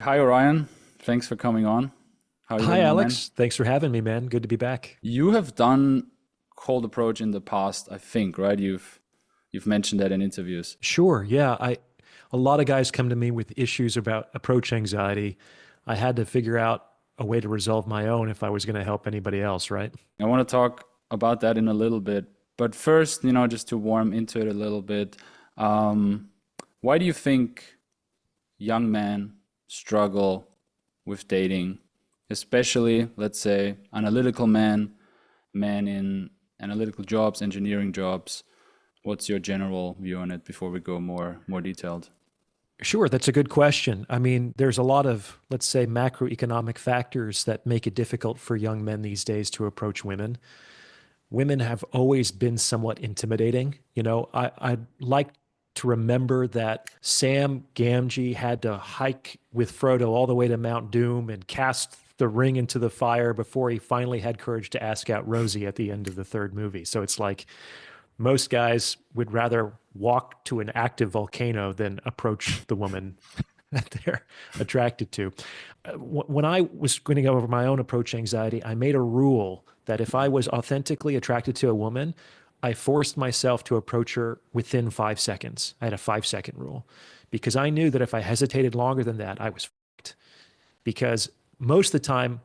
Hi, Orion. Thanks for coming on. How are you Hi, doing, my man? Alex. Thanks for having me, man. Good to be back. You have done cold approach in the past, I think, right? You've mentioned that in interviews. Sure. Yeah. A lot of guys come to me with issues about approach anxiety. I had to figure out a way to resolve my own if I was going to help anybody else, right? I want to talk about that in a little bit, but first, just to warm into it a little bit, um, why do you think young men struggle with dating, especially, let's say, analytical men, men in analytical jobs, engineering jobs? What's your general view on it before we go more detailed? Sure. That's a good question. I mean, there's a lot of, let's say, macroeconomic factors that make it difficult for young men these days to approach women. Women have always been somewhat intimidating. I'd like to remember that Sam Gamgee had to hike with Frodo all the way to Mount Doom and cast the ring into the fire before he finally had courage to ask out Rosie at the end of the third movie. So it's like most guys would rather walk to an active volcano than approach the woman that they're attracted to. When I was going to go over my own approach anxiety, I made a rule that if I was authentically attracted to a woman, I forced myself to approach her within 5 seconds. I had a 5 second rule because I knew that if I hesitated longer than that, I was fucked. Because most of the time,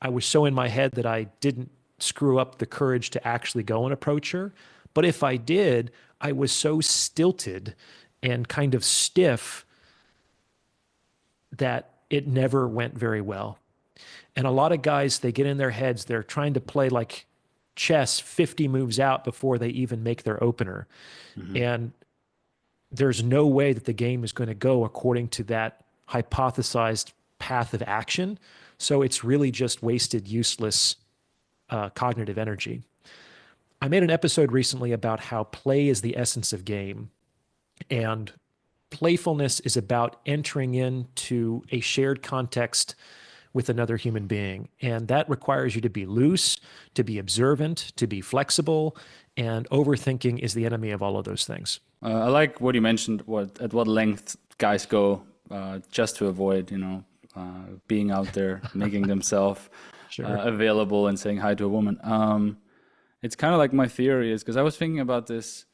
I was so in my head that I didn't screw up the courage to actually go and approach her. But if I did, I was so stilted and kind of stiff that it never went very well. And a lot of guys, they get in their heads, they're trying to play like chess 50 moves out before they even make their opener. Hmm. And there's no way that the game is going to go according to that hypothesized path of action. So it's really just wasted, useless cognitive energy. I made an episode recently about how play is the essence of game. And playfulness is about entering into a shared context with another human being. And that requires you to be loose, to be observant, to be flexible. And overthinking is the enemy of all of those things. I like what you mentioned, at what length guys go just to avoid, being out there, making themselves Sure. available and saying hi to a woman. It's kind of like my theory is because I was thinking about this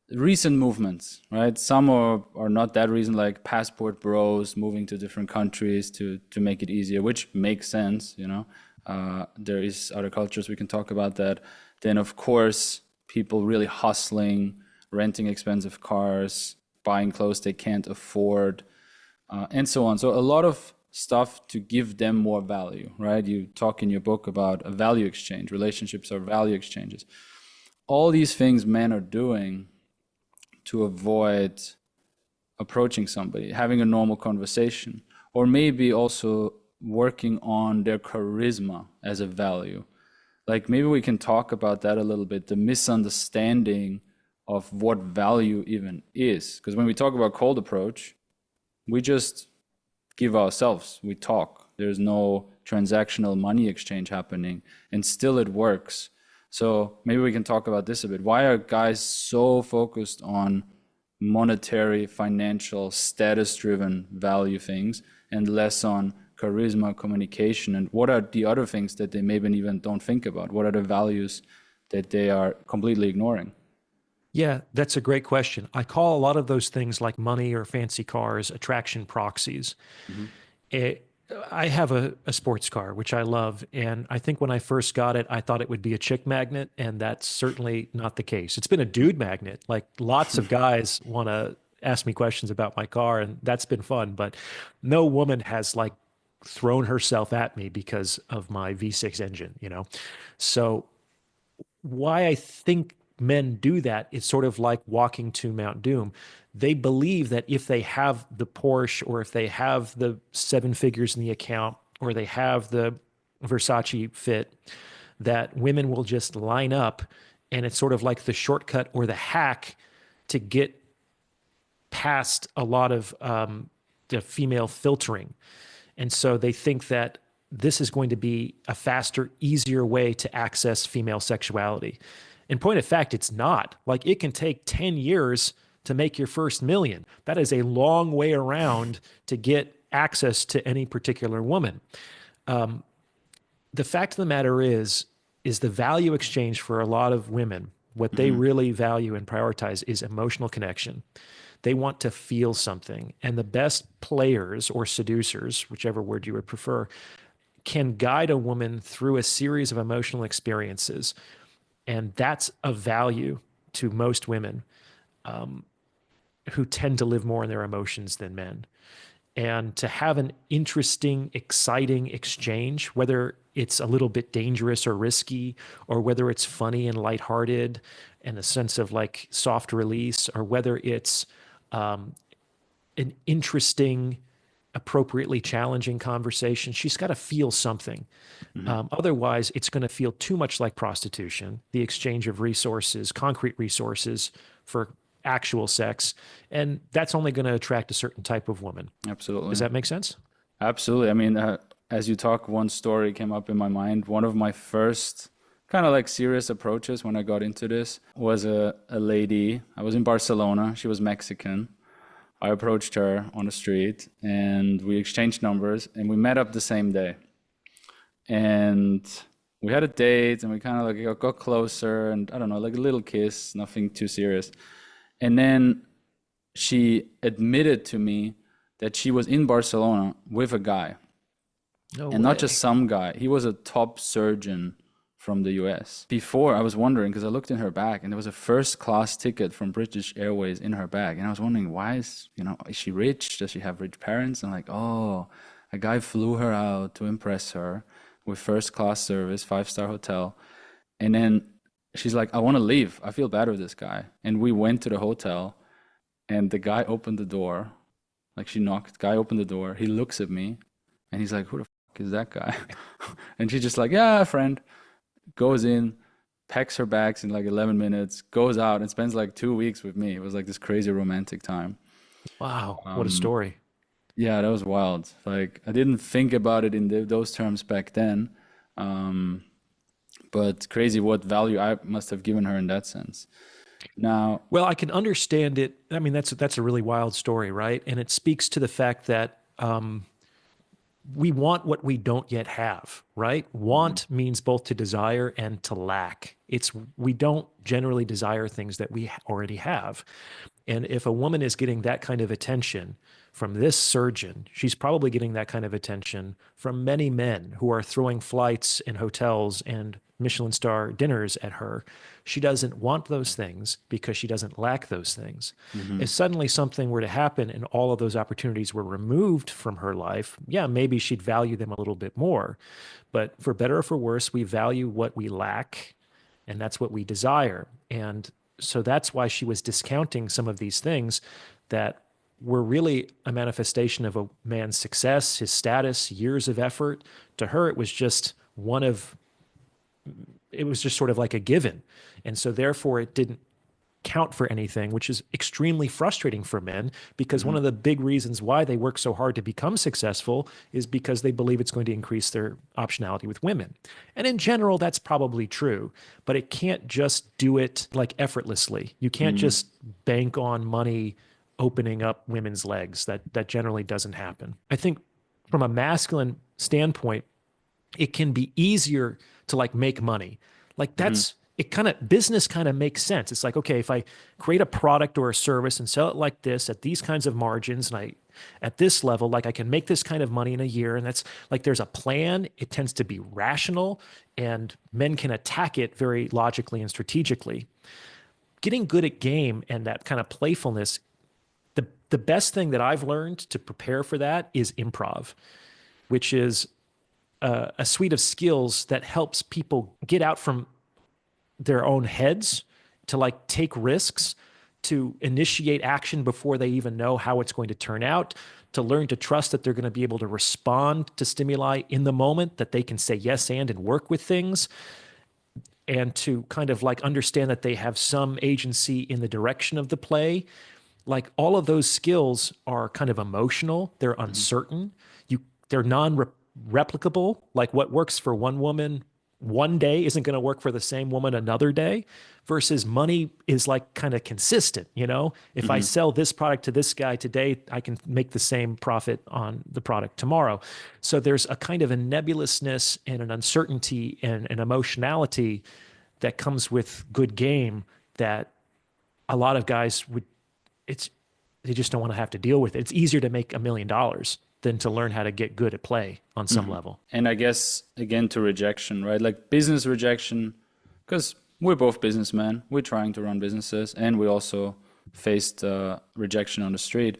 recent movements, right? Some are not that recent, like passport bros moving to different countries to make it easier, which makes sense. There is other cultures we can talk about that. Then, of course, people really hustling, renting expensive cars, buying clothes they can't afford, and so on. So a lot of stuff to give them more value, right? You talk in your book about a value exchange. Relationships are value exchanges. All these things men are doing to avoid approaching somebody, having a normal conversation, or maybe also working on their charisma as a value. Like maybe we can talk about that a little bit, the misunderstanding of what value even is. Because when we talk about cold approach, we just give ourselves, we talk. There's no transactional money exchange happening, and still it works. So maybe we can talk about this a bit. Why are guys so focused on monetary, financial, status-driven value things and less on charisma, communication? And what are the other things that they maybe even don't think about? What are the values that they are completely ignoring? Yeah, that's a great question. I call a lot of those things like money or fancy cars attraction proxies. Hmm. It, I have a sports car, which I love. And I think when I first got it, I thought it would be a chick magnet. And that's certainly not the case. It's been a dude magnet. Like lots of guys want to ask me questions about my car, and that's been fun. But no woman has like thrown herself at me because of my V6 engine. So why I think men do that is sort of like walking to Mount Doom. They believe that if they have the Porsche or if they have the seven figures in the account or they have the Versace fit, that women will just line up, and it's sort of like the shortcut or the hack to get past a lot of the female filtering. And so they think that this is going to be a faster, easier way to access female sexuality. In point of fact, it's not. Like it can take 10 years to make your first million. That is a long way around to get access to any particular woman. The fact of the matter is the value exchange for a lot of women, what they really value and prioritize is emotional connection. They want to feel something. And the best players or seducers, whichever word you would prefer, can guide a woman through a series of emotional experiences. And that's of value to most women who tend to live more in their emotions than men. And to have an interesting, exciting exchange, whether it's a little bit dangerous or risky, or whether it's funny and lighthearted and a sense of like soft release, or whether it's an interesting, appropriately challenging conversation, she's got to feel something. Otherwise, it's going to feel too much like prostitution, the exchange of resources, concrete resources for actual sex. And that's only going to attract a certain type of woman. Absolutely. Does that make sense? Absolutely. I mean, as you talk, one story came up in my mind. One of my first kind of like serious approaches when I got into this was a lady. I was in Barcelona. She was Mexican. I approached her on the street and we exchanged numbers and we met up the same day. And we had a date and we kind of like got closer and I don't know, like a little kiss, nothing too serious. And then she admitted to me that she was in Barcelona with a guy. No and way. not just some guy. He was a top surgeon from the US. Before, I was wondering, because I looked in her bag and there was a first class ticket from British Airways in her bag. And I was wondering, why is she rich? Does she have rich parents? And like, oh, a guy flew her out to impress her with first class service, 5-star hotel. And then she's like, I want to leave. I feel bad with this guy. And we went to the hotel and the guy opened the door. Like she knocked, guy opened the door. He looks at me and he's like, who the fuck is that guy? And she's just like, yeah, a friend. Goes in, packs her bags in like 11 minutes, goes out and spends like 2 weeks with me. It was like this crazy romantic time. Wow, what a story. Yeah, that was wild. Like I didn't think about it in those terms back then. But crazy what value I must have given her in that sense. Now, Well, I can understand it. I mean, that's a really wild story, right? And it speaks to the fact that we want what we don't yet have, right? Want means both to desire and to lack. We don't generally desire things that we already have. And if a woman is getting that kind of attention from this surgeon, she's probably getting that kind of attention from many men who are throwing flights and hotels and Michelin star dinners at her. She doesn't want those things because she doesn't lack those things. If suddenly something were to happen and all of those opportunities were removed from her life, yeah, maybe she'd value them a little bit more. But for better or for worse, we value what we lack, and that's what we desire. And so that's why she was discounting some of these things that were really a manifestation of a man's success, his status, years of effort. To her, it was just sort of like a given. And so therefore it didn't count for anything, which is extremely frustrating for men because one of the big reasons why they work so hard to become successful is because they believe it's going to increase their optionality with women. And in general, that's probably true, but it can't just do it like effortlessly. You can't just bank on money opening up women's legs. That generally doesn't happen. I think from a masculine standpoint, it can be easier to like make money. Like business kind of makes sense. It's like, okay, if I create a product or a service and sell it like this at these kinds of margins and at this level, like I can make this kind of money in a year. And that's like, there's a plan. It tends to be rational and men can attack it very logically and strategically. Getting good at game and that kind of playfulness, the best thing that I've learned to prepare for that is improv, which is a suite of skills that helps people get out from their own heads to like take risks, to initiate action before they even know how it's going to turn out, to learn to trust that they're going to be able to respond to stimuli in the moment, that they can say yes and work with things, and to kind of like understand that they have some agency in the direction of the play. Like all of those skills are kind of emotional. They're uncertain. They're non-replicable. Like what works for one woman one day isn't going to work for the same woman another day, versus money is like kind of consistent, you know? If I Hmm. sell this product to this guy today, I can make the same profit on the product tomorrow. So there's a kind of a nebulousness and an uncertainty and an emotionality that comes with good game that a lot of guys would, it's, they just don't want to have to deal with it. It's easier to make $1 million than to learn how to get good at play on some Hmm. level. And I guess again to rejection, right? Like business rejection, because we're both businessmen. We're trying to run businesses, and we also faced rejection on the street.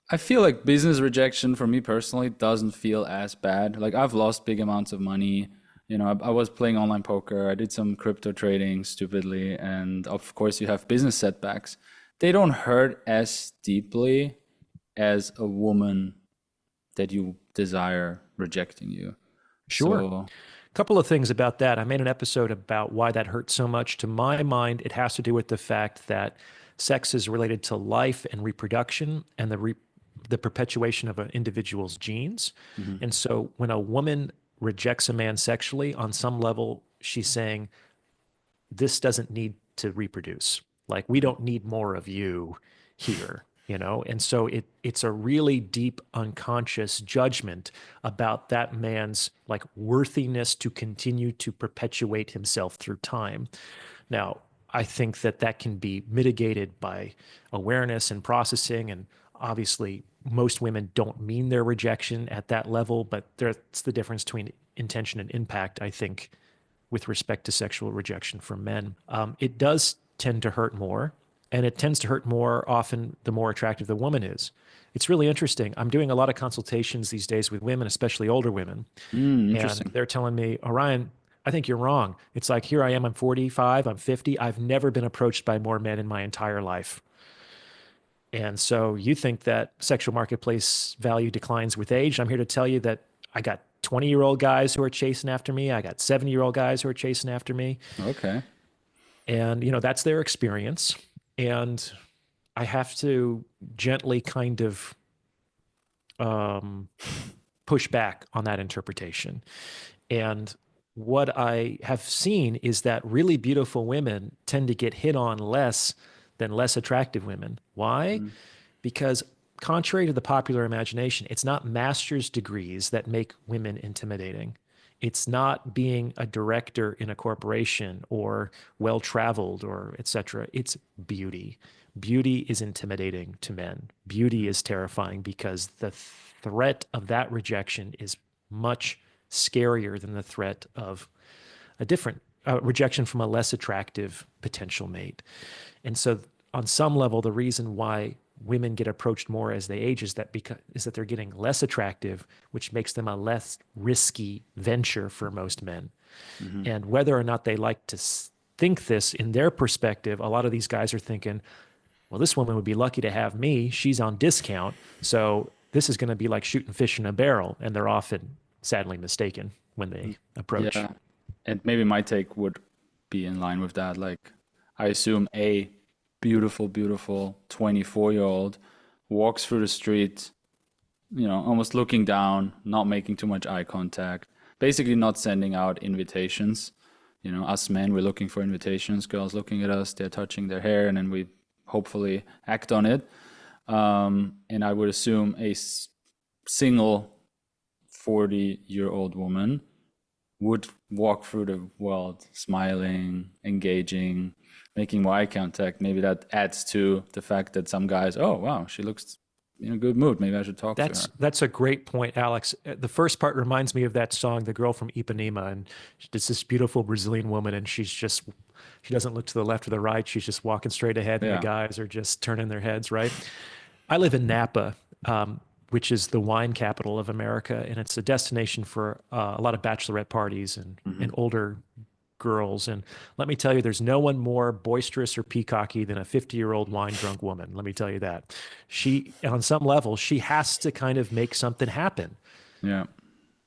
I feel like business rejection for me personally doesn't feel as bad. Like I've lost big amounts of money. You know, I was playing online poker. I did some crypto trading stupidly, and of course you have business setbacks. They don't hurt as deeply as a woman that you desire rejecting you. Sure. So, Couple of things about that. I made an episode about why that hurts so much. To my mind, it has to do with the fact that sex is related to life and reproduction and the perpetuation of an individual's genes. mhm, And so when a woman rejects a man sexually, on some level, she's saying, this doesn't need to reproduce. Like we don't need more of you here, you know? And so it's a really deep unconscious judgment about that man's like worthiness to continue to perpetuate himself through time. Now, I think that that can be mitigated by awareness and processing. And obviously, most women don't mean their rejection at that level, but there's the difference between intention and impact, I think, with respect to sexual rejection from men. It does tend to hurt more, and it tends to hurt more often the more attractive the woman is. It's really interesting. I'm doing a lot of consultations these days with women, especially older women, and interesting. they're telling me, Orion, I think you're wrong. It's like, here I am, I'm 45, I'm 50. I've never been approached by more men in my entire life. And so you think that sexual marketplace value declines with age. I'm here to tell you that I got 20-year-old guys who are chasing after me. I got 70-year-old guys who are chasing after me. Okay. And, you know, that's their experience. And I have to gently kind of um, push back on that interpretation. And what I have seen is that really beautiful women tend to get hit on less than less attractive women. Why? Mhm. Because contrary to the popular imagination, it's not master's degrees that make women intimidating. It's not being a director in a corporation or well traveled or etc. It's beauty. Beauty is intimidating to men. Beauty is terrifying because the threat of that rejection is much scarier than the threat of a different rejection from a less attractive potential mate. And so, on some level, the reason why women get approached more as they age is that they're getting less attractive, which makes them a less risky venture for most men. Mhm. And whether or not they like to think this in their perspective, a lot of these guys are thinking, well, this woman would be lucky to have me. She's on discount. So this is going to be like shooting fish in a barrel. And they're often sadly mistaken when they approach. Yeah. And maybe my take would be in line with that. Like, I assume a beautiful, beautiful 24-year-old walks through the street, you know, almost looking down, not making too much eye contact, basically not sending out invitations. You know, us men, we're looking for invitations. Girls looking at us, they're touching their hair, and then we hopefully act on it. And I would assume a single 40-year-old woman would walk through the world smiling, engaging, making more eye contact. Maybe that adds to the fact that some guys, oh wow, she looks in a good mood. Maybe I should talk to her. That's a great point, Alex. The first part reminds me of that song, "The Girl from Ipanema," and it's this beautiful Brazilian woman, and she doesn't look to the left or the right. She's just walking straight ahead, and the Yeah. guys are just turning their heads, right? I live in Napa, which is the wine capital of America, and it's a destination for a lot of bachelorette parties and Hmm. older girls. And let me tell you, there's no one more boisterous or peacocky than a 50-year-old wine drunk woman. Let me tell you that. She, on some level, she has to kind of make something happen. Yeah.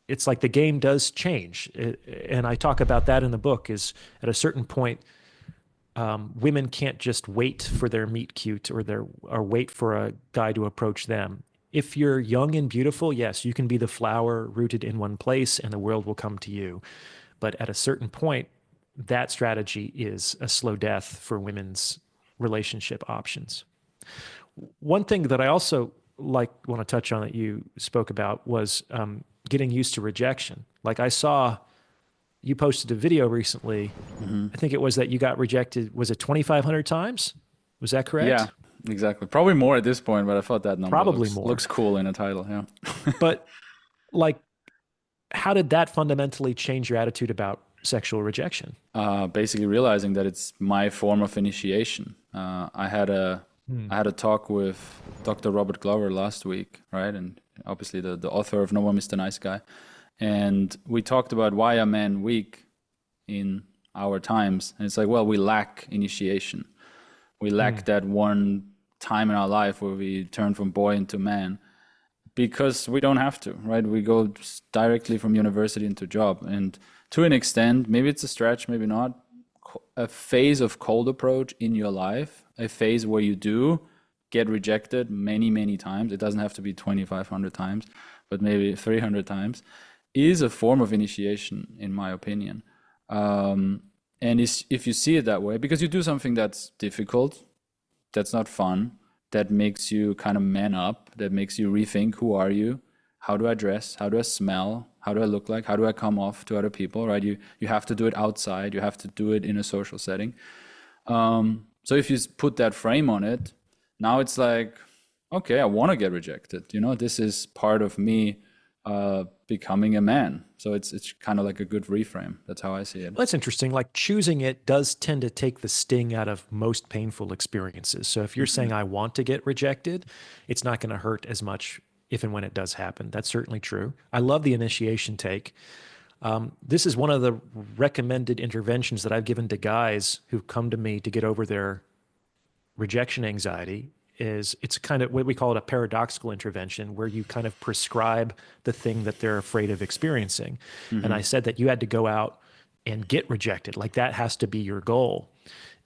It's like the game does change. And I talk about that in the book is at a certain point, women can't just wait for their meet cute or wait for a guy to approach them. If you're young and beautiful, yes, you can be the flower rooted in one place and the world will come to you. But at a certain point, that strategy is a slow death for women's relationship options. One thing that I also want to touch on that you spoke about was getting used to rejection. Like I saw you posted a video recently. Hmm. I think it was that you got rejected. Was it 2,500 times? Was that Yeah, correct? exactly. Probably more at this point, but I thought that number Probably looks more. cool in a title. Yeah. But like, how did that fundamentally change your attitude about sexual rejection? Basically realizing that it's my form of initiation. Hmm. I had a talk with Dr. Robert Glover last week, right? And obviously the author of No One Mr. Nice Guy. And we talked about why are men weak in our times. And it's like, well, we lack initiation. We Hmm. lack that one time in our life where we turn from boy into man because we don't have to, right? We go directly from university into job. And to an extent, maybe it's a stretch, maybe not, a phase of cold approach in your life, a phase where you do get rejected many, many times. It doesn't have to be 2,500 times, but maybe 300 times, is a form of initiation, in my opinion. And if you see it that way, because you do something that's difficult, that's not fun, that makes you kind of man up, that makes you rethink who are you, how do I dress, how do I smell, how do I look like, how do I come off to other people, right? You have to do it outside, you have to do it in a social setting. So if you put that frame on it, now it's like, okay, I want to get rejected. This is part of me becoming a man. So it's kind of like a good reframe. That's how I see it. Well, that's interesting. Like choosing it does tend to take the sting out of most painful experiences. So if you're Hmm. saying, I want to get rejected, it's not going to hurt as much if and when it does happen. That's certainly true. I love the initiation take. This is one of the recommended interventions that I've given to guys who've come to me to get over their rejection anxiety. Is it's kind of what we call it, a paradoxical intervention, where you kind of prescribe the thing that they're afraid of experiencing. And I Hmm. said that you had to go out and get rejected. Like that has to be your goal.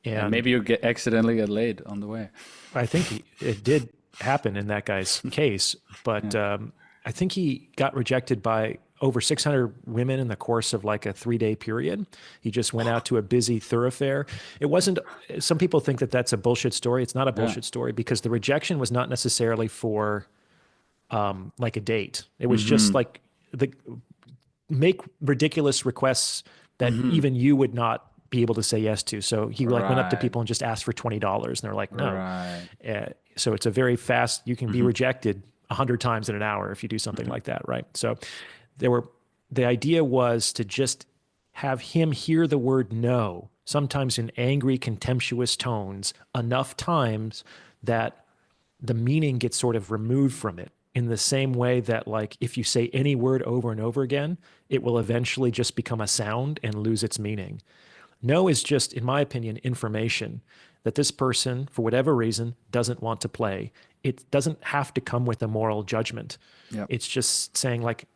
And And maybe you accidentally get laid on the way. I think it did happen in that guy's case, but Yeah. I think he got rejected by over 600 women in the course of like a 3-day period. He just went out to a busy thoroughfare. It wasn't, some people think that that's a bullshit story. It's not a Yeah. bullshit story because the rejection was not necessarily for like a date. It was just Hmm. like the make ridiculous requests that Hmm. even you would not be able to say yes to. So he like went up to Right. people and just asked for $20 and they're like, no. Right. So it's a very fast, you can be Hmm. rejected 100 times in an hour if you do something Hmm. like that. Right. So there were, the idea was to just have him hear the word no, sometimes in angry, contemptuous tones, enough times that the meaning gets sort of removed from it in the same way that like if you say any word over and over again, it will eventually just become a sound and lose its meaning. No is just, in my opinion, information that this person, for whatever reason, doesn't want to play. It doesn't have to come with a moral judgment. Yep. It's just saying, like,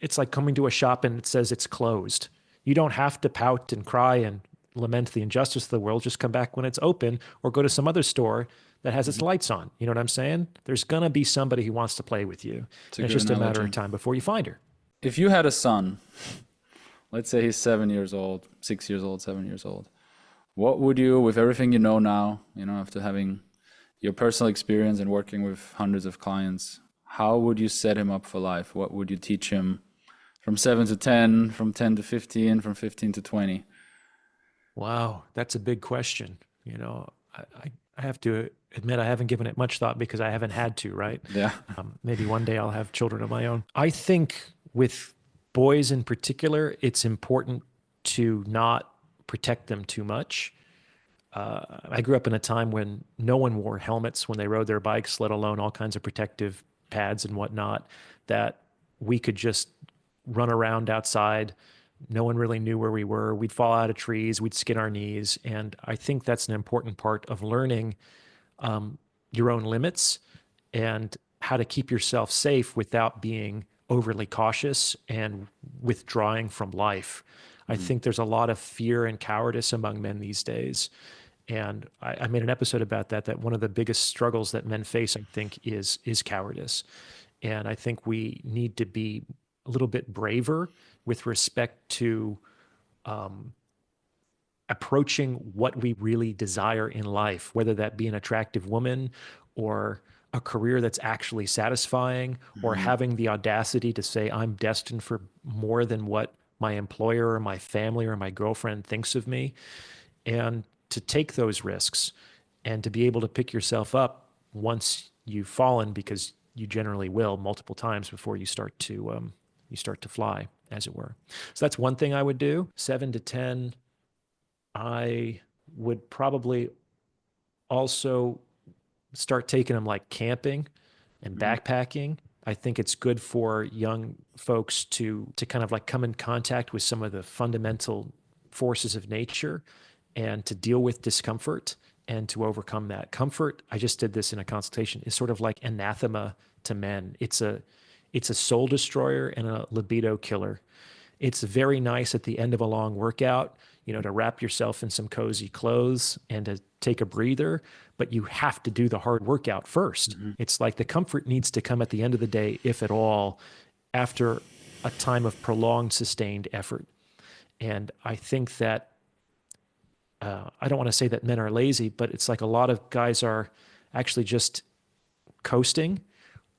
it's like coming to a shop and it says it's closed. You don't have to pout and cry and lament the injustice of the world. Just come back when it's open or go to some other store that has its Mhm. lights on. You know what I'm saying? There's going to be somebody who wants to play with you. It's a And it's good just a matter of analogy. time before you find her. If you had a son, let's say he's 7 years old, 6 years old, 7 years old, what would you, with everything you know now, after having your personal experience and working with hundreds of clients, how would you set him up for life? What would you teach him from 7 to 10, from 10 to 15, from 15 to 20? Wow, that's a big question. You know, I have to admit I haven't given it much thought because I haven't had to, right? Yeah. Maybe one day I'll have children of my own. I think with boys in particular, it's important to not protect them too much. I grew up in a time when no one wore helmets when they rode their bikes, let alone all kinds of protective pads and whatnot, that we could just run around outside. No one really knew where we were. We'd fall out of trees, we'd skin our knees. And I think that's an important part of learning your own limits and how to keep yourself safe without being overly cautious and withdrawing from life. I Mhm. think there's a lot of fear and cowardice among men these days. And I made an episode about that, that one of the biggest struggles that men face, I think, is cowardice. And I think we need to be a little bit braver with respect to approaching what we really desire in life, whether that be an attractive woman or a career that's actually satisfying, or Hmm. having the audacity to say, I'm destined for more than what my employer or my family or my girlfriend thinks of me, and to take those risks and to be able to pick yourself up once you've fallen, because you generally will multiple times before you start to fly, as it were. So that's one thing I would do. 7 to 10, I would probably also start taking them like camping and Hmm. backpacking. I think it's good for young folks to kind of like come in contact with some of the fundamental forces of nature and to deal with discomfort and to overcome that. Comfort, I just did this in a consultation, is sort of like anathema to men. It's a soul destroyer and a libido killer. It's very nice at the end of a long workout, to wrap yourself in some cozy clothes and to take a breather, but you have to do the hard workout first. Hmm. It's like the comfort needs to come at the end of the day, if at all, after a time of prolonged, sustained effort. And I think that I don't want to say that men are lazy, but it's like a lot of guys are actually just coasting,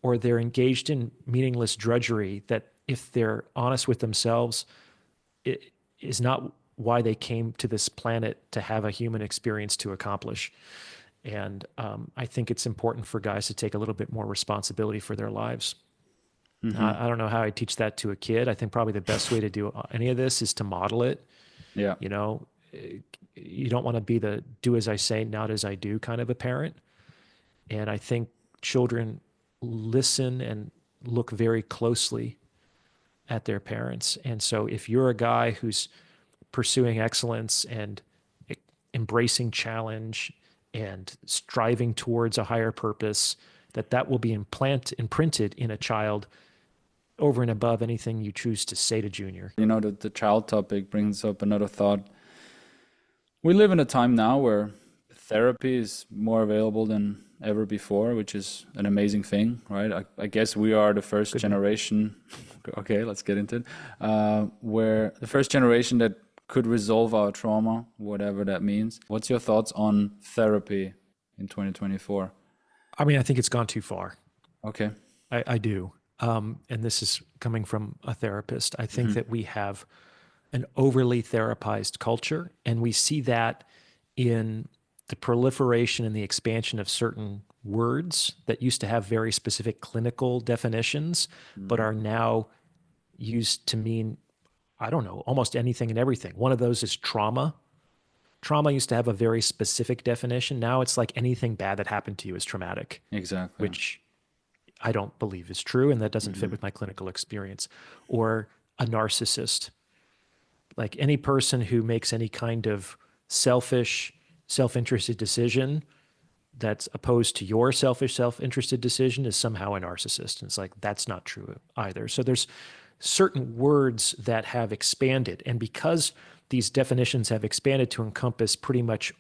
or they're engaged in meaningless drudgery that, if they're honest with themselves, it is not why they came to this planet to have a human experience to accomplish. And I think it's important for guys to take a little bit more responsibility for their lives. Hmm. I don't know how I teach that to a kid. I think probably the best way to do any of this is to model it. Yeah. You know, you don't want to be the do as I say, not as I do kind of a parent. And I think children listen and look very closely at their parents. And so if you're a guy who's pursuing excellence and embracing challenge and striving towards a higher purpose, that will be imprinted in a child over and above anything you choose to say to Junior. The child topic brings up another thought. We live in a time now where therapy is more available than ever before, which is an amazing thing, right? I guess we are the first Could be. generation. Okay, let's get into it. We're the first generation that could resolve our trauma, whatever that means. What's your thoughts on therapy in 2024? I mean, I think it's gone too far. Okay. I do. And this is coming from a therapist. I think Hmm. that we have an overly therapized culture, and we see that in the proliferation and the expansion of certain words that used to have very specific clinical definitions, but Hmm. are now used to mean, I don't know, almost anything and everything. One of those is trauma. Trauma used to have a very specific definition. Now it's like anything bad that happened to you is traumatic, Exactly. which I don't believe is true, and that doesn't fit Hmm. with my clinical experience. Or a narcissist. Like any person who makes any kind of selfish, self-interested decision that's opposed to your selfish, self-interested decision is somehow a narcissist. And it's like, that's not true either. So there's certain words that have expanded. And because these definitions have expanded to encompass pretty much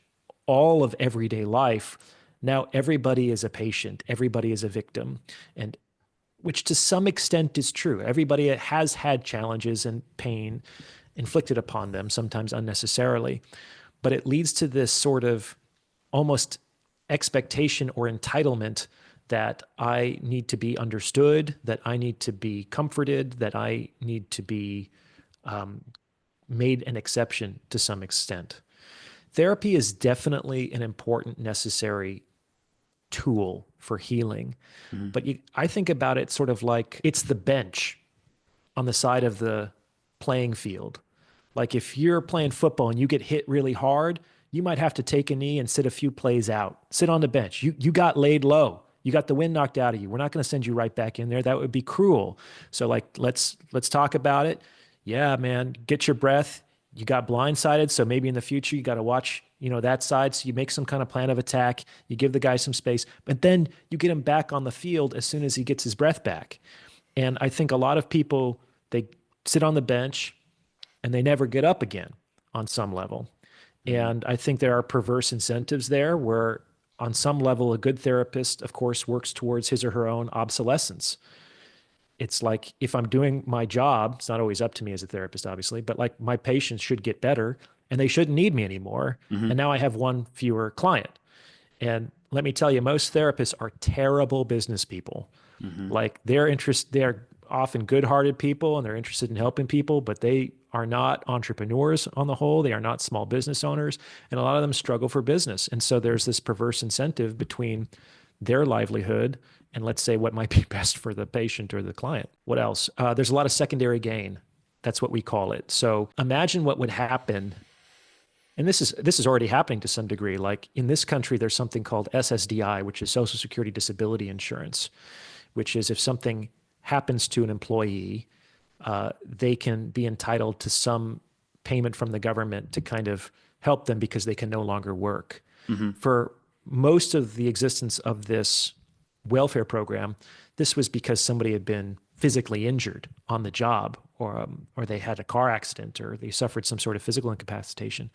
all of everyday life, now everybody is a patient, everybody is a victim. And which to some extent is true. Everybody has had challenges and pain inflicted upon them, sometimes unnecessarily. But it leads to this sort of almost expectation or entitlement that I need to be understood, that I need to be comforted, that I need to be made an exception to some extent. Therapy is definitely an important, necessary tool for healing. Hmm. But I think about it sort of like it's the bench on the side of the playing field. Like if you're playing football and you get hit really hard, you might have to take a knee and sit a few plays out. Sit on the bench. You got laid low. You got the wind knocked out of you. We're not going to send you right back in there. That would be cruel. So like let's talk about it. Yeah, man, get your breath. You got blindsided, so maybe in the future you got to watch, that side. So you make some kind of plan of attack. You give the guy some space, but then you get him back on the field as soon as he gets his breath back. And I think a lot of people, they sit on the bench and they never get up again on some level. Hmm. And I think there are perverse incentives there where, on some level, a good therapist, of course, works towards his or her own obsolescence. It's like if I'm doing my job, it's not always up to me as a therapist, obviously, but like my patients should get better and they shouldn't need me anymore. Hmm. And now I have one fewer client. And let me tell you, most therapists are terrible business people. Hmm. Like they're often good-hearted people and they're interested in helping people, but they are not entrepreneurs on the whole. They are not small business owners, and a lot of them struggle for business. And so there's this perverse incentive between their livelihood and let's say what might be best for the patient or the client. What else? There's a lot of secondary gain. That's what we call it. So imagine what would happen, and this is already happening to some degree. Like in this country, there's something called SSDI, which is Social Security Disability Insurance, which is if something happens to an employee, they can be entitled to some payment from the government to kind of help them because they can no longer work. Hmm. For most of the existence of this welfare program, this was because somebody had been physically injured on the job, or they had a car accident, or they suffered some sort of physical incapacitation.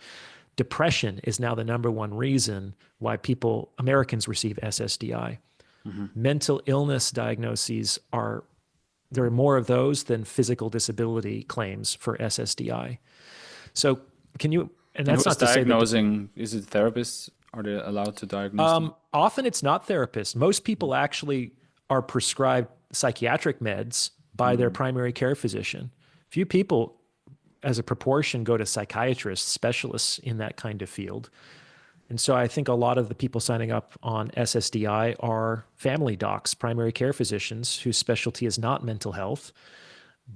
Depression is now the number one reason why Americans receive SSDI. Hmm. Mental illness diagnoses there are more of those than physical disability claims for SSDI. So and And that's who is not to say that diagnosing? Is it therapists? Are they allowed to diagnose them? often it's not therapists. Most people actually are prescribed psychiatric meds by their Mm. primary care physician. Few people, as a proportion, go to psychiatrists, specialists in that kind of field. And so I think a lot of the people signing up on SSDI are family docs, primary care physicians whose specialty is not mental health.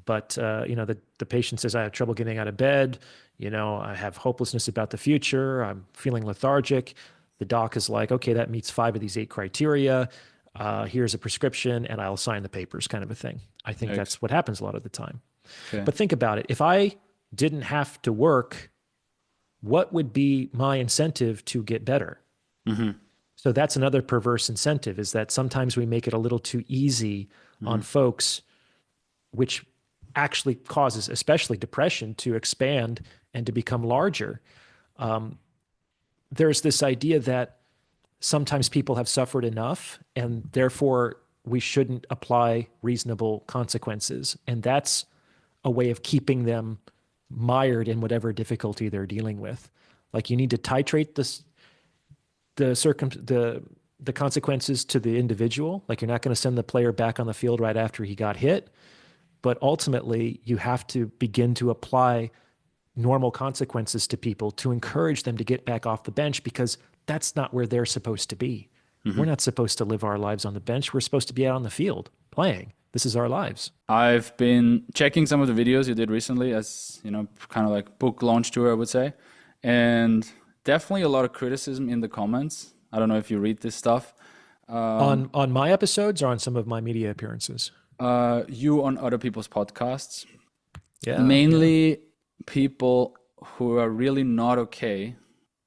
But the patient says, I have trouble getting out of bed. I have hopelessness about the future. I'm feeling lethargic. The doc is like, okay, that meets 5 of these 8 criteria. Here's a prescription, and I'll sign the papers, kind of a thing. I think Ex- that's what happens a lot of the time. Okay. But think about it. If I didn't have to work, what would be my incentive to get better? Hmm. So that's another perverse incentive, is that sometimes we make it a little too easy Hmm. on folks, which actually causes, especially depression, to expand and to become larger. There's this idea that sometimes people have suffered enough and therefore we shouldn't apply reasonable consequences. And that's a way of keeping them mired in whatever difficulty they're dealing with. Like you need to titrate the consequences to the individual. Like you're not going to send the player back on the field right after he got hit, but ultimately you have to begin to apply normal consequences to people to encourage them to get back off the bench, because that's not where they're supposed to be. We're Hmm. not supposed to live our lives on the bench. We're supposed to be out on the field playing. This is our lives. I've been checking some of the videos you did recently, as kind of like book launch tour, I would say, and definitely a lot of criticism in the comments. I don't know if you read this stuff. On my episodes or on some of my media appearances? You on other people's podcasts, Yeah, yeah. mainly people who are really not okay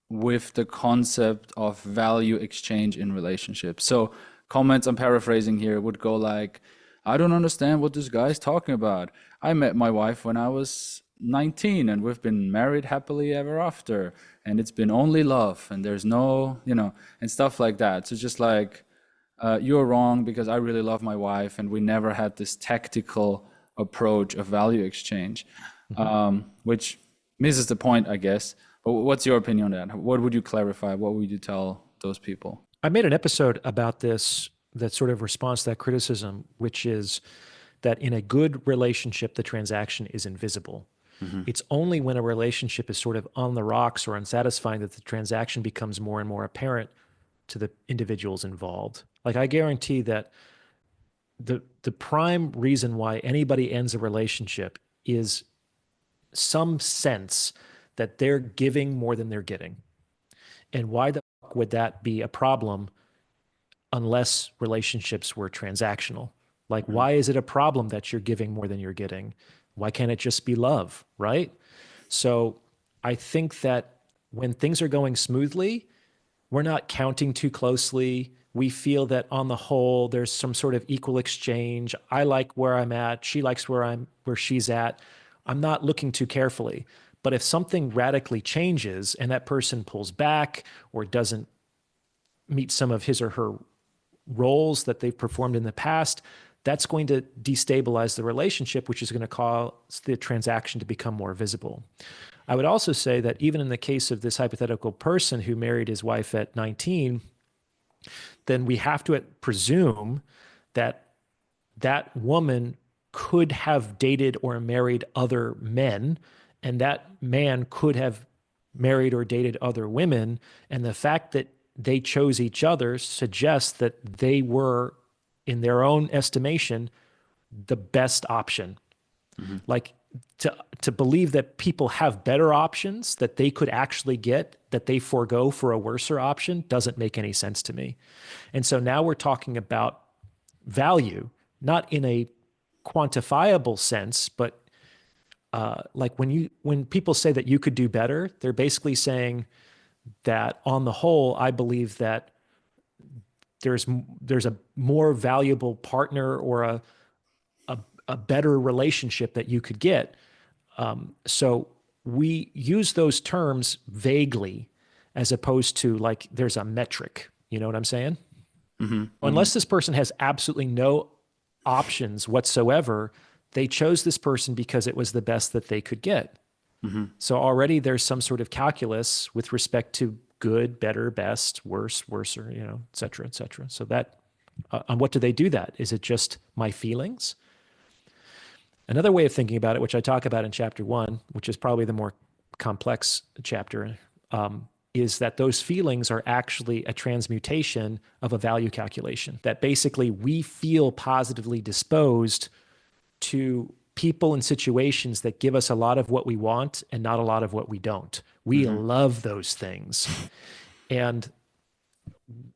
with the concept of value exchange in relationships. So comments, I'm paraphrasing here, would go like, I don't understand what this guy's talking about. I met my wife when I was 19 and we've been married happily ever after. And it's been only love and there's no, and stuff like that. So just like, you're wrong because I really love my wife and we never had this tactical approach of value exchange, Mhm. which misses the point, I guess. But what's your opinion on that? What would you clarify? What would you tell those people? I made an episode about this, that sort of response to that criticism, which is that in a good relationship, the transaction is invisible. Hmm. It's only when a relationship is sort of on the rocks or unsatisfying that the transaction becomes more and more apparent to the individuals involved. Like I guarantee that the prime reason why anybody ends a relationship is some sense that they're giving more than they're getting. And why the fuck would that be a problem unless relationships were transactional? Like, Hmm. why is it a problem that you're giving more than you're getting? Why can't it just be love, right? So I think that when things are going smoothly, we're not counting too closely. We feel that on the whole, there's some sort of equal exchange. I like where I'm at. She likes where she's at. I'm not looking too carefully. But if something radically changes and that person pulls back or doesn't meet some of his or her roles that they've performed in the past, that's going to destabilize the relationship, which is going to cause the transaction to become more visible. I would also say that even in the case of this hypothetical person who married his wife at 19, then we have to presume that that woman could have dated or married other men, and that man could have married or dated other women. And the fact that they chose each other suggests that they were, in their own estimation, the best option. Like to believe that people have better options that they could actually get that they forego for a worser option doesn't make any sense to me. And so now we're talking about value, not in a quantifiable sense, but like when people say that you could do better, they're basically saying that on the whole, I believe that there's a more valuable partner or a better relationship that you could get. So we use those terms vaguely as opposed to like there's a metric. You know what I'm saying? Unless this person has absolutely no options whatsoever, they chose this person because it was the best that they could get. So already there's some sort of calculus with respect to good, better, best, worse, worser, you know, et cetera, et cetera. So that, on what do they do that? Is it just my feelings? Another way of thinking about it, which I talk about in chapter 1, which is probably the more complex chapter, is that those feelings are actually a transmutation of a value calculation. That basically we feel positively disposed to people and situations that give us a lot of what we want and not a lot of what we don't. We love those things. And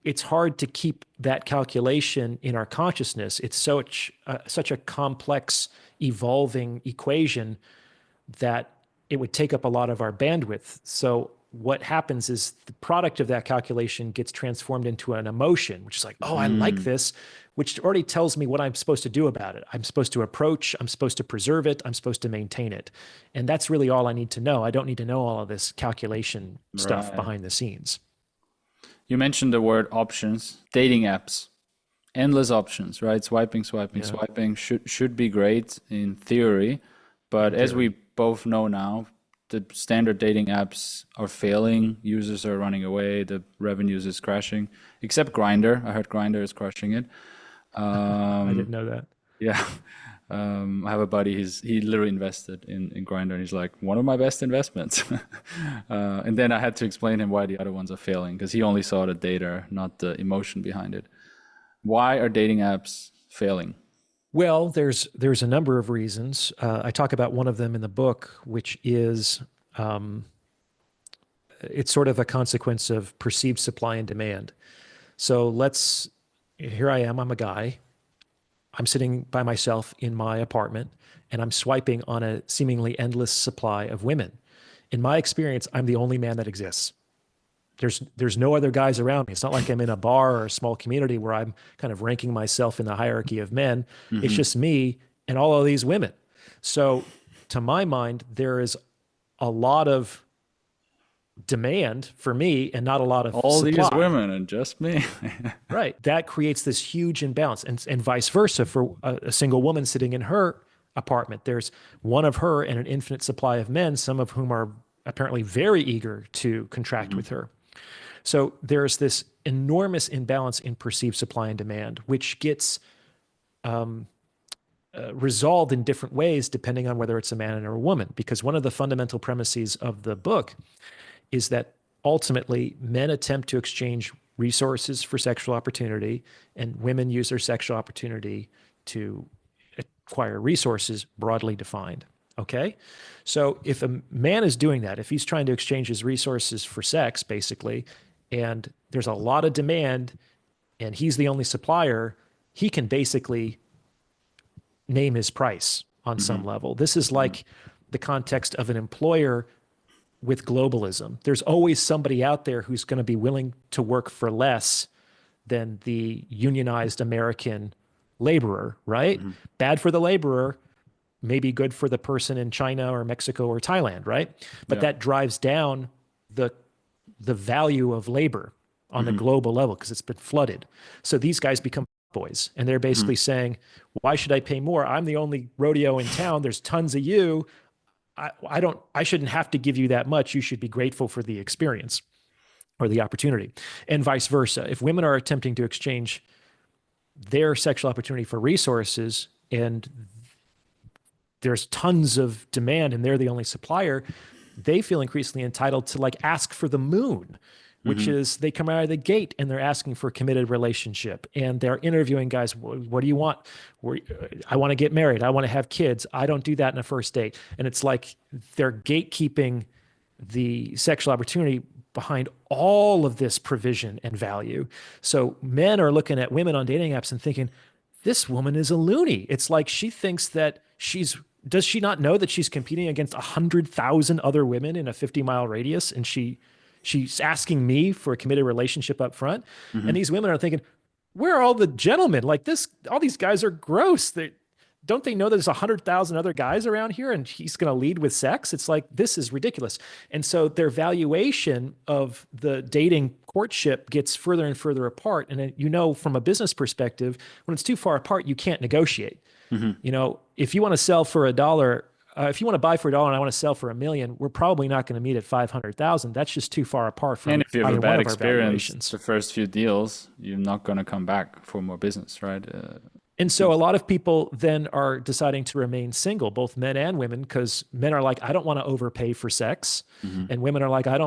it's hard to keep that calculation in our consciousness. It's such a complex, evolving equation that it would take up a lot of our bandwidth. So what happens is the product of that calculation gets transformed into an emotion, which is like, oh, I like this, which already tells me what I'm supposed to do about it. I'm supposed to approach, I'm supposed to preserve it, I'm supposed to maintain it. And that's really all I need to know. I don't need to know all of this calculation stuff Right. behind the scenes. You mentioned the word options, dating apps, endless options, right? Swiping, swiping should be great in theory, but as we both know now, the standard dating apps are failing. Users are running away. The revenues is crashing, except Grindr. I heard Grindr is crushing it. I didn't know that. Yeah. I have a buddy, he literally invested in Grindr, and he's like, one of my best investments. And then I had to explain him why the other ones are failing, because he only saw the data, not the emotion behind it. Why are dating apps failing? Well, there's a number of reasons. I talk about one of them in the book, which is it's sort of a consequence of perceived supply and demand. So here I am, I'm a guy. I'm sitting by myself in my apartment and I'm swiping on a seemingly endless supply of women. In my experience, I'm the only man that exists. There's no other guys around me. It's not like I'm in a bar or a small community where I'm kind of ranking myself in the hierarchy of men. It's just me and all of these women. So to my mind, there is a lot of demand for me and not a lot of All supply. these women and just me. Right. That creates this huge imbalance, and vice versa for a single woman sitting in her apartment. There's one of her and an infinite supply of men, some of whom are apparently very eager to contract with her. So there's this enormous imbalance in perceived supply and demand, which gets resolved in different ways depending on whether it's a man or a woman. Because one of the fundamental premises of the book is that ultimately men attempt to exchange resources for sexual opportunity, and women use their sexual opportunity to acquire resources broadly defined. Okay? So if a man is doing that, if he's trying to exchange his resources for sex, basically, and there's a lot of demand and he's the only supplier, he can basically name his price on some level. This is like the context of an employer with globalism. There's always somebody out there who's going to be willing to work for less than the unionized American laborer, right? Bad for the laborer, maybe good for the person in China or Mexico or Thailand, right? But that drives down the value of labor on the global level because it's been flooded. So these guys become boys. And they're Hmm. basically saying, why should I pay more? I'm the only rodeo in town. There's tons of you. I shouldn't have to give you that much. You should be grateful for the experience or the opportunity, and vice versa. If women are attempting to exchange their sexual opportunity for resources and there's tons of demand and they're the only supplier, they feel increasingly entitled to like ask for the moon, which Hmm. is they come out of the gate and they're asking for a committed relationship and they're interviewing guys. What do you want? I want to get married. I want to have kids. I don't do that in a first date. And it's like they're gatekeeping the sexual opportunity behind all of this provision and value. So men are looking at women on dating apps and thinking, this woman is a loony. It's like she thinks that does she not know that she's competing against 100,000 other women in a 50-mile radius? And she's asking me for a committed relationship up front. Hmm. And these women are thinking, where are all the gentlemen? Like this, all these guys are gross. Don't they know there's 100,000 other guys around here and he's going to lead with sex? It's like, this is ridiculous. And so their valuation of the dating courtship gets further and further apart. And from a business perspective, when it's too far apart, you can't negotiate. Hmm. If you want to sell for $1, if you want to buy for $1 and I want to sell for $1 million, we're probably not going to meet at 500,000. That's just too far apart And from if you have a either one bad of our experience valuations. the first few deals, you're not going to come back for more business, right? And so a lot of people then are deciding to remain single, both men and women, because men are like, I don't want to overpay for sex. Hmm. And women are like, I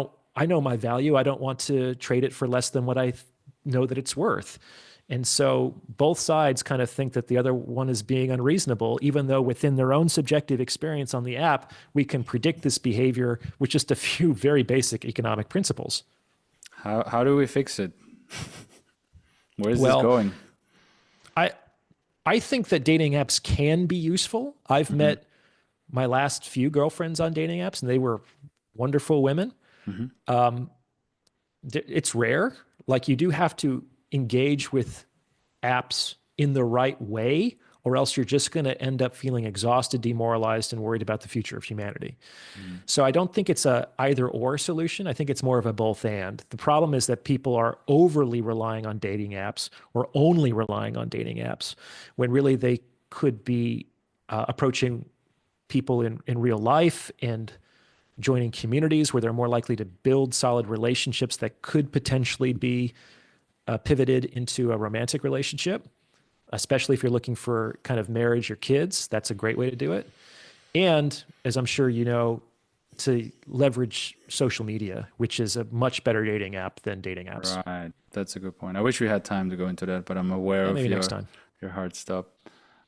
know my value. I don't want to trade it for less than what I know that it's worth. And so both sides kind of think that the other one is being unreasonable, even though within their own subjective experience on the app, we can predict this behavior with just a few very basic economic principles. How do we fix it? Where is this Well, going? I I think that dating apps can be useful. I've Hmm. met my last few girlfriends on dating apps, and they were wonderful women. Hmm. Um, it's rare. Like you do have to engage with apps in the right way, or else you're just going to end up feeling exhausted, demoralized, and worried about the future of humanity. Hmm. So I don't think it's a either or solution. I think it's more of a both and. The problem is that people are overly relying on dating apps or only relying on dating apps when really they could be approaching people in real life and joining communities where they're more likely to build solid relationships that could potentially be pivoted into a romantic relationship, especially if you're looking for kind of marriage or kids. That's a great way to do it. And as I'm sure you know, to leverage social media, which is a much better dating app than dating apps. Right. That's a good point. I wish we had time to go into that, but I'm aware Yeah, of maybe next time. your hard stop.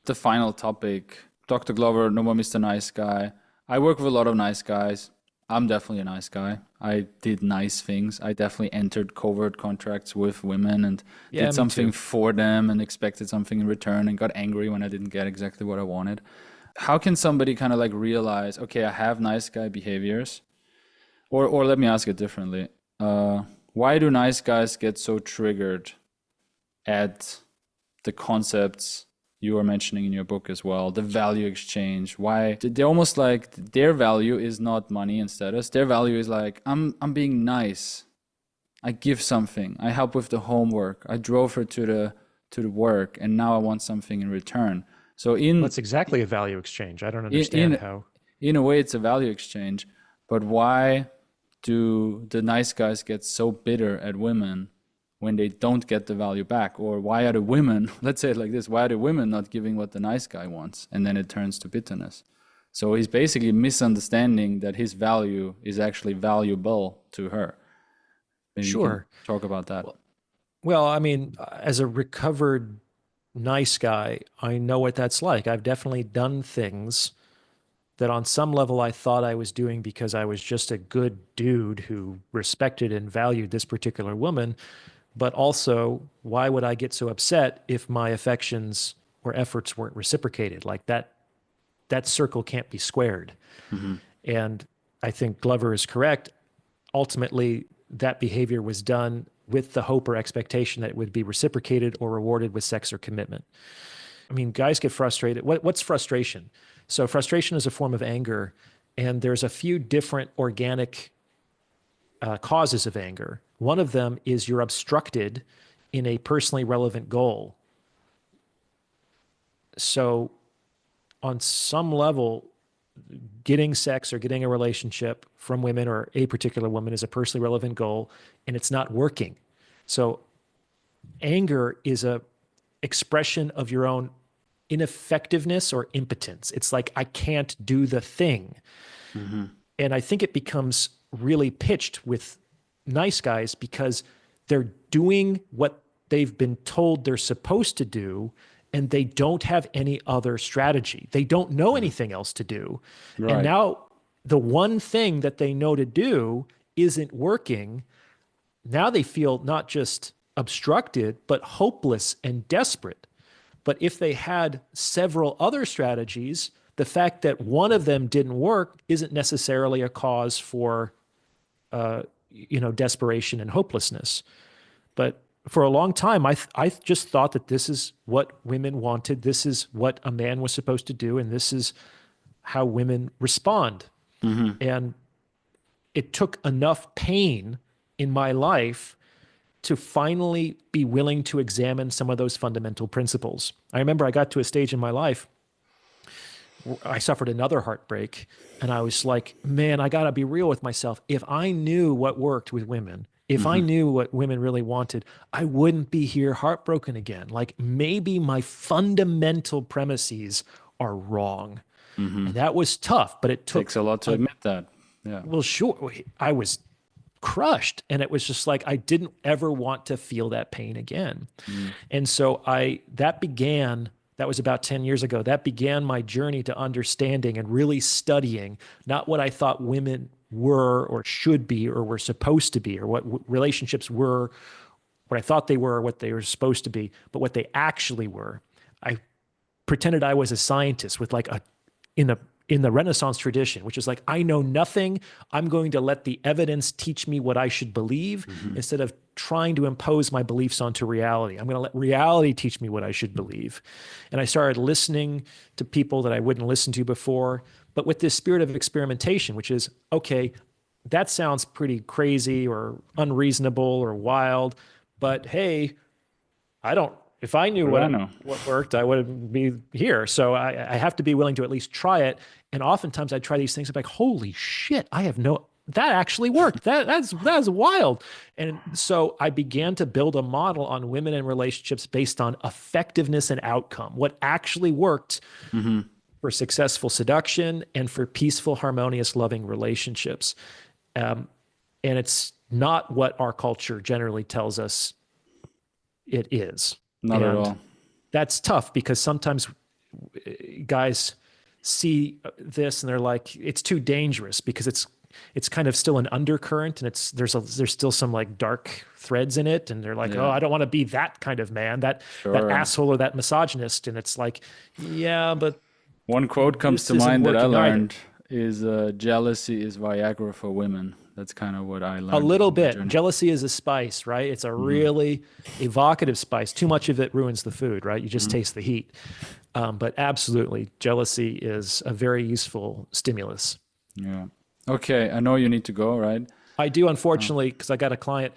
The final topic, Dr. Glover, no more Mr. Nice Guy. I work with a lot of nice guys. I'm definitely a nice guy. I did nice things. I definitely entered covert contracts with women and Yeah, did me something too. for them and expected something in return and got angry when I didn't get exactly what I wanted. How can somebody kind of like realize, okay, I have nice guy behaviors? Or let me ask it differently. Why do nice guys get so triggered at the concepts you are mentioning in your book as well, the value exchange? Why they're almost like their value is not money and status. Their value is like I'm being nice. I give something. I help with the homework. I drove her to the work, and now I want something in return. So Well, it's exactly a value exchange. I don't in understand how. in a way, it's a value exchange. But why do the nice guys get so bitter at women when they don't get the value back? Or why are the women, let's say it like this, why are the women not giving what the nice guy wants? And then it turns to bitterness. So he's basically misunderstanding that his value is actually valuable to her. Maybe you can Sure. talk about that. Well, I mean, as a recovered nice guy, I know what that's like. I've definitely done things that on some level I thought I was doing because I was just a good dude who respected and valued this particular woman. But also, why would I get so upset if my affections or efforts weren't reciprocated? Like that circle can't be squared. Hmm. And I think Glover is correct. Ultimately, that behavior was done with the hope or expectation that it would be reciprocated or rewarded with sex or commitment. I mean, guys get frustrated. What's frustration? So, frustration is a form of anger, and there's a few different organic causes of anger. One of them is you're obstructed in a personally relevant goal. So on some level, getting sex or getting a relationship from women or a particular woman is a personally relevant goal, and it's not working. So anger is a expression of your own ineffectiveness or impotence. It's like, I can't do the thing. Mm-hmm. And I think it becomes really pitched with nice guys because they're doing what they've been told they're supposed to do, and they don't have any other strategy. They don't know anything else to do. And Right. now the one thing that they know to do isn't working. Now they feel not just obstructed, but hopeless and desperate. But if they had several other strategies, the fact that one of them didn't work isn't necessarily a cause for, desperation and hopelessness. But for a long time, I just thought that this is what women wanted. This is what a man was supposed to do, and this is how women respond. Mm-hmm. And it took enough pain in my life to finally be willing to examine some of those fundamental principles. I remember I got to a stage in my life where I suffered another heartbreak, and I was like, man, I got to be real with myself. If I knew what worked with women, if I Mm-hmm. knew what women really wanted, I wouldn't be here heartbroken again. Like, maybe my fundamental premises are wrong. Mm-hmm. And that was tough, but it took Takes a lot to admit that. Yeah. well, sure. I was crushed, and it was just like I didn't ever want to feel that pain again. Mm-hmm. And so that was about 10 years ago. That began my journey to understanding and really studying not what I thought women were or should be or were supposed to be, or what relationships were, what I thought they were, or what they were supposed to be, but what they actually were. I pretended I was a scientist with like in the Renaissance tradition, which is like, I know nothing. I'm going to let the evidence teach me what I should believe Mm-hmm. instead of trying to impose my beliefs onto reality. I'm going to let reality teach me what I should believe. And I started listening to people that I wouldn't listen to before, but with this spirit of experimentation, which is, okay, that sounds pretty crazy or unreasonable or wild, but hey, I don't, if I knew What do I know? what worked, I wouldn't be here. So I have to be willing to at least try it. And oftentimes I try these things. I'm like, holy shit, that actually worked. That's wild. And so I began to build a model on women and relationships based on effectiveness and outcome, what actually worked Mm-hmm. for successful seduction and for peaceful, harmonious, loving relationships. And it's not what our culture generally tells us it is. Not at And all. that's tough because sometimes guys see this and they're like, it's too dangerous because it's kind of still an undercurrent, and there's still some like dark threads in it, and they're like, oh, Yeah. I don't want to be that kind of man, that Sure. asshole or that misogynist. And it's like, yeah, but One quote comes this to isn't mind that I working either. learned is jealousy is Viagra for women. That's kind of what I A learned little on my bit. journey. Jealousy is a spice, right? It's a Mm-hmm. really evocative spice. Too much of it ruins the food, right? You just Mm-hmm. taste the heat. But absolutely, jealousy is a very useful stimulus. Yeah. Okay, I know you need to go, right? I do, unfortunately, because I got a client.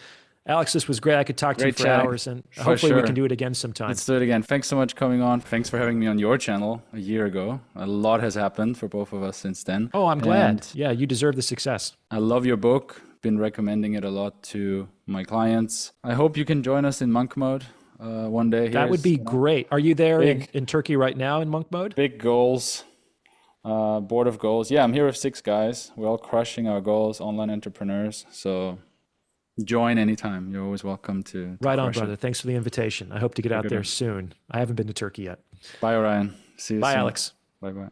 Alex, this was great. I could talk to you Great for chatting. hours, and For hopefully we sure. can do it again sometime. Let's do it again. Thanks so much for coming on. Thanks for having me on your channel a year ago. A lot has happened for both of us since then. Oh, I'm glad. And Yeah, you deserve the success. I love your book. Been recommending it a lot to my clients. I hope you can join us in monk mode one day. That would be great. Are you there Big. in Turkey right now in monk mode? Big goals. Board of goals. Yeah, I'm here with 6 guys. We're all crushing our goals, online entrepreneurs. So join anytime. You're always welcome to Right on, crush it. brother. Thanks for the invitation. I hope to get out good there one. soon. I haven't been to Turkey yet. Bye, Orion. See you Bye, soon. Alex. Bye-bye.